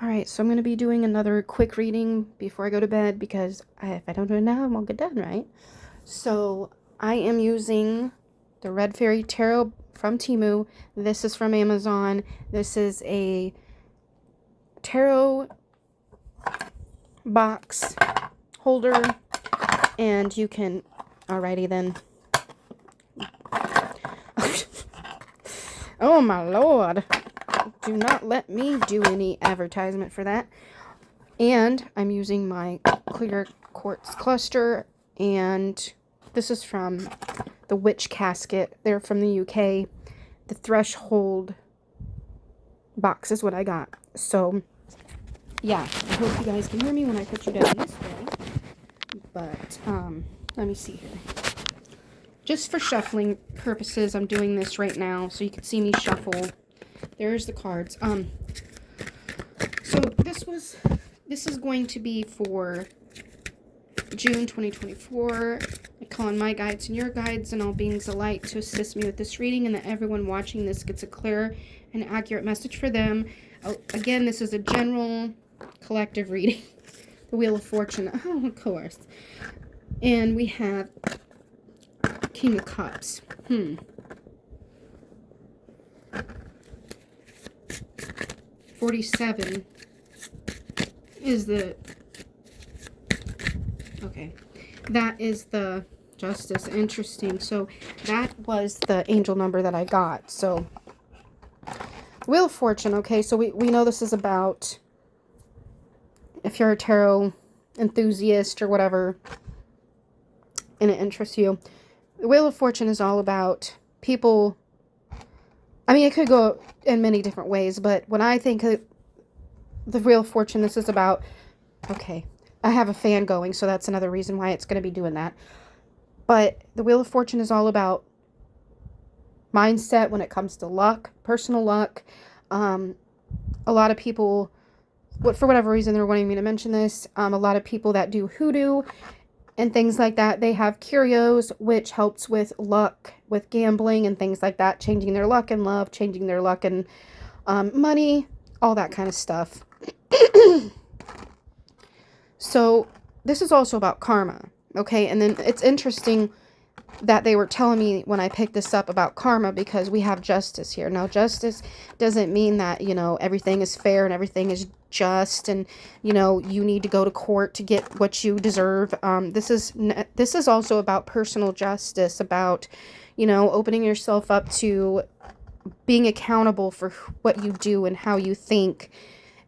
Alright, so I'm going to be doing another quick reading before I go to bed because if I don't do it now, I won't get done, right? So I am using the Red Fairy Tarot from Temu. This is from Amazon. This is a tarot box holder, and you can... Alrighty then. Oh my lord. Do not let me do any advertisement for that. And I'm using my clear quartz cluster, and this is from the Witch Casket. They're from the UK. The Threshold box is what I got. So, yeah, I hope you guys can hear me when I put you down this way. But, let me see here. Just for shuffling purposes, I'm doing this right now, so you can see me shuffle. There's the cards. So this is going to be for June 2024. I call on my guides and your guides and all beings alike to assist me with this reading, and that everyone watching this gets a clear and accurate message for them. Again, this is a general collective reading. The Wheel of Fortune. Oh, of course. And we have King of Cups. 47 is the... Okay. That is the Justice. Interesting. So that was the angel number that I got. So Wheel of Fortune. Okay, so we know this is about, if you're a tarot enthusiast or whatever and it interests you, the Wheel of Fortune is all about people. I mean, it could go in many different ways, but when I think of the Wheel of Fortune, this is about... Okay, I have a fan going, so that's another reason why it's going to be doing that. But the Wheel of Fortune is all about mindset when it comes to luck, personal luck. A lot of people, for whatever reason they're wanting me to mention this, a lot of people that do hoodoo and things like that, they have curios, which helps with luck, with gambling and things like that, changing their luck in love, changing their luck in money, all that kind of stuff. So this is also about karma, okay? And then it's interesting that they were telling me when I picked this up about karma, because we have justice here. Now, justice doesn't mean that, you know, everything is fair and everything is just and, you know, you need to go to court to get what you deserve. This is also about personal justice, about, you know, opening yourself up to being accountable for what you do and how you think.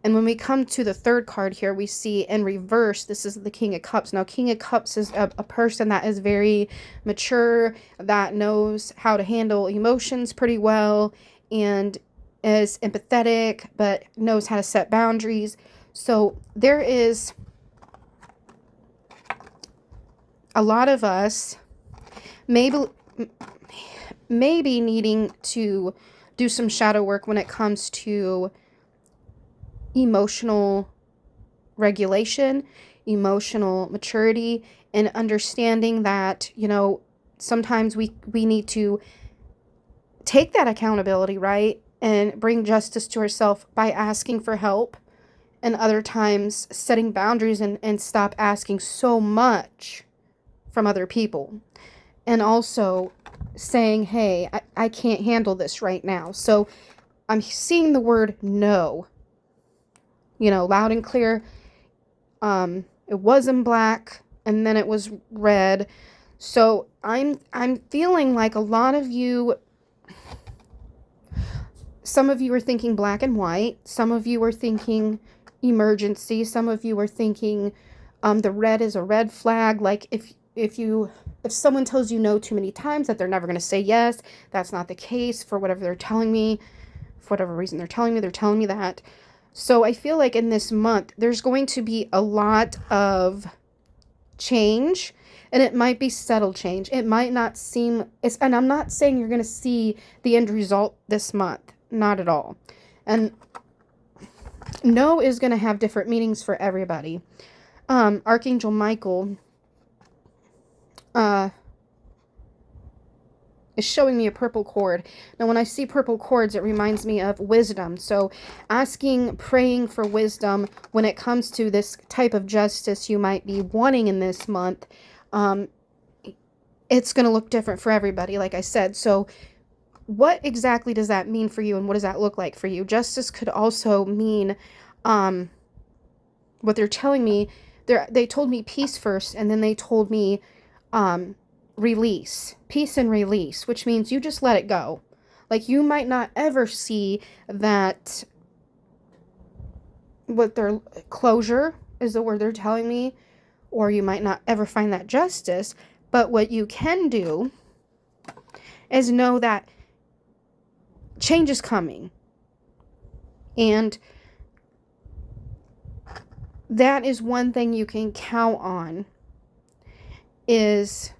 And when we come to the third card here, we see in reverse, this is the King of Cups. Now, King of Cups is a person that is very mature, that knows how to handle emotions pretty well, and is empathetic, but knows how to set boundaries. So there is a lot of us maybe needing to do some shadow work when it comes to emotional regulation, emotional maturity, and understanding that, you know, sometimes we need to take that accountability, right? And bring justice to ourselves by asking for help, and other times setting boundaries and stop asking so much from other people. And also saying, hey, I can't handle this right now. So I'm seeing the word no, you know, loud and clear. It was in black and then it was red. So I'm feeling like a lot of you, some of you are thinking black and white. Some of you are thinking emergency. Some of you are thinking the red is a red flag. Like if someone tells you no too many times, that they're never going to say yes. That's not the case for whatever they're telling me. For whatever reason they're telling me that. So I feel like in this month, there's going to be a lot of change, and it might be subtle change. It might not seem, and I'm not saying you're going to see the end result this month. Not at all. And no is going to have different meanings for everybody. Archangel Michael is showing me a purple cord. Now, when I see purple cords, it reminds me of wisdom. So praying for wisdom when it comes to this type of justice you might be wanting in this month. It's going to look different for everybody, like I said. So what exactly does that mean for you, and what does that look like for you? Justice could also mean, what they're telling me, they told me peace first, and then they told me release. Peace and release, which means you just let it go. Like, you might not ever see that, what their closure is the word they're telling me, or you might not ever find that justice, but what you can do is know that change is coming. And that is one thing you can count on, is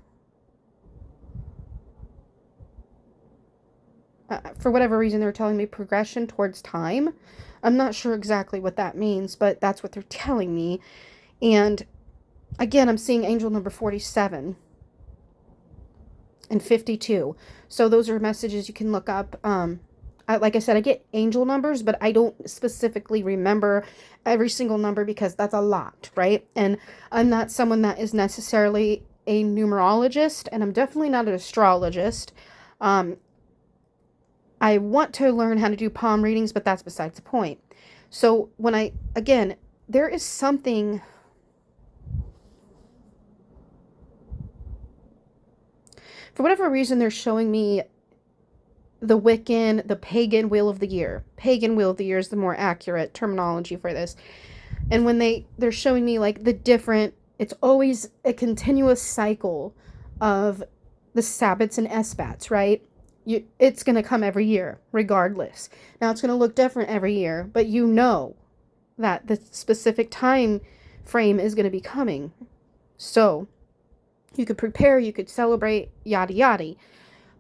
for whatever reason they're telling me progression towards time. I'm not sure exactly what that means, but that's what they're telling me. And again, I'm seeing angel number 47 and 52. So those are messages you can look up. Like I said, I get angel numbers, but I don't specifically remember every single number because that's a lot, right? And I'm not someone that is necessarily a numerologist, and I'm definitely not an astrologist. I want to learn how to do palm readings, but that's besides the point. So again, there is something, for whatever reason, they're showing me the Wiccan, the pagan wheel of the year. Pagan wheel of the year is the more accurate terminology for this. And when they're showing me like the different, it's always a continuous cycle of the Sabbats and Esbats, right? It's going to come every year, regardless. Now, it's going to look different every year, but you know that the specific time frame is going to be coming. So, you could prepare, you could celebrate, yada yada.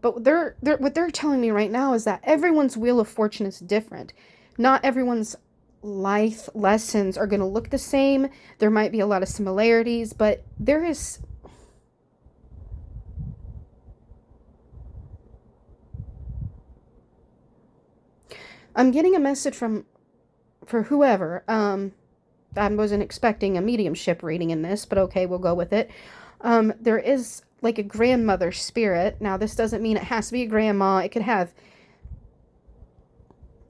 But what they're telling me right now is that everyone's wheel of fortune is different. Not everyone's life lessons are going to look the same. There might be a lot of similarities, but there is... I'm getting a message for whoever. I wasn't expecting a mediumship reading in this, but okay, we'll go with it. There is like a grandmother spirit. Now, this doesn't mean it has to be a grandma. It could have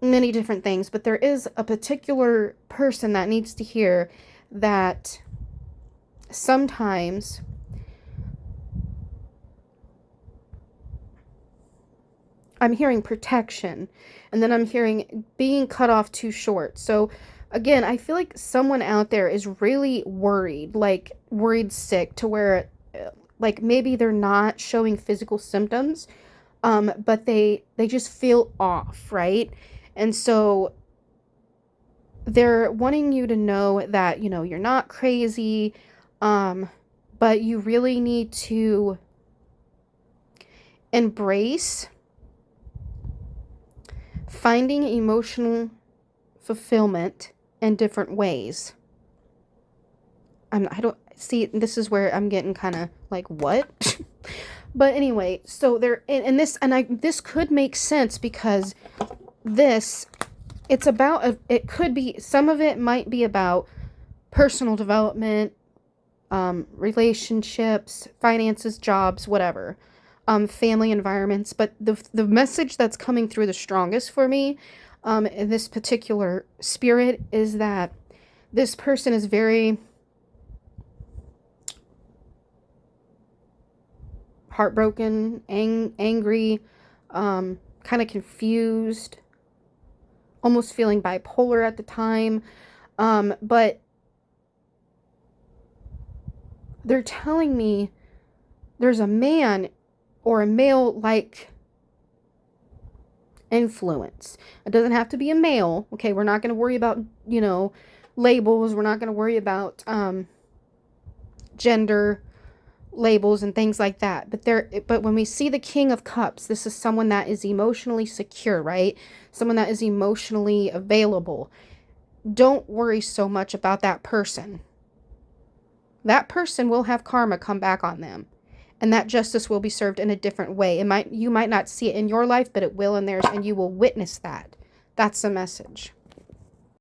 many different things, but there is a particular person that needs to hear that sometimes I'm hearing protection, and then I'm hearing being cut off too short. So again, I feel like someone out there is really worried, like worried sick, to where like maybe they're not showing physical symptoms, but they just feel off, right? And so they're wanting you to know that, you're not crazy, but you really need to embrace finding emotional fulfillment in different ways. I don't see, this is where I'm getting kind of like, what? But anyway, so there, and this could make sense because it's about, it could be, some of it might be about personal development, relationships, finances, jobs, whatever, family environments. But the message that's coming through the strongest for me, in this particular spirit, is that this person is very heartbroken, angry, kind of confused, almost feeling bipolar at the time. But they're telling me there's a man or a male-like influence. It doesn't have to be a male. Okay, we're not going to worry about, labels. We're not going to worry about gender labels and things like that. But when we see the King of Cups, this is someone that is emotionally secure, right? Someone that is emotionally available. Don't worry so much about that person. That person will have karma come back on them. And that justice will be served in a different way. You might not see it in your life, but it will in theirs, and you will witness that. That's the message.